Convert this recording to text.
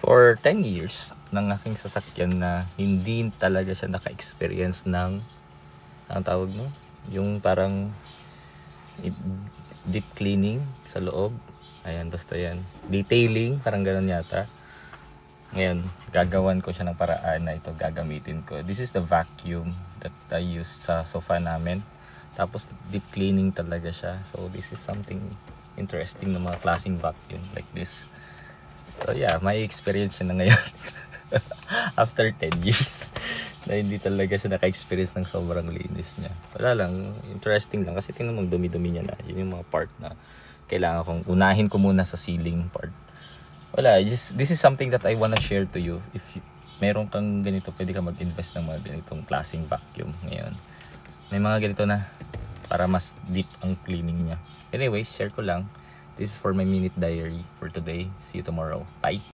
For 10 years ng aking sasakyan na hindi talaga siya naka-experience ng, ang tawag mo, yung parang deep cleaning sa loob. Ayan, basta yan. Detailing, parang ganun yata. Ngayon, gagawan ko siya ng paraan na ito gagamitin ko. This is the vacuum that I use sa sofa namin. Tapos deep cleaning talaga siya. So this is something interesting na mga klaseng vacuum like this. So yeah, may experience siya na ngayon. After 10 years na hindi talaga siya naka-experience ng sobrang linis niya. Wala lang, interesting lang kasi tingnan mo dumi-dumi niya na. Yun yung mga part na kailangan kong unahin ko muna sa ceiling part. Wala, this is something that I wanna share to you. If meron kang ganito, pwede ka mag-invest ng mga ganitong klaseng vacuum ngayon. May mga ganito na para mas deep ang cleaning niya. Anyways, share ko lang. This is for my minute diary for today. See you tomorrow. Bye!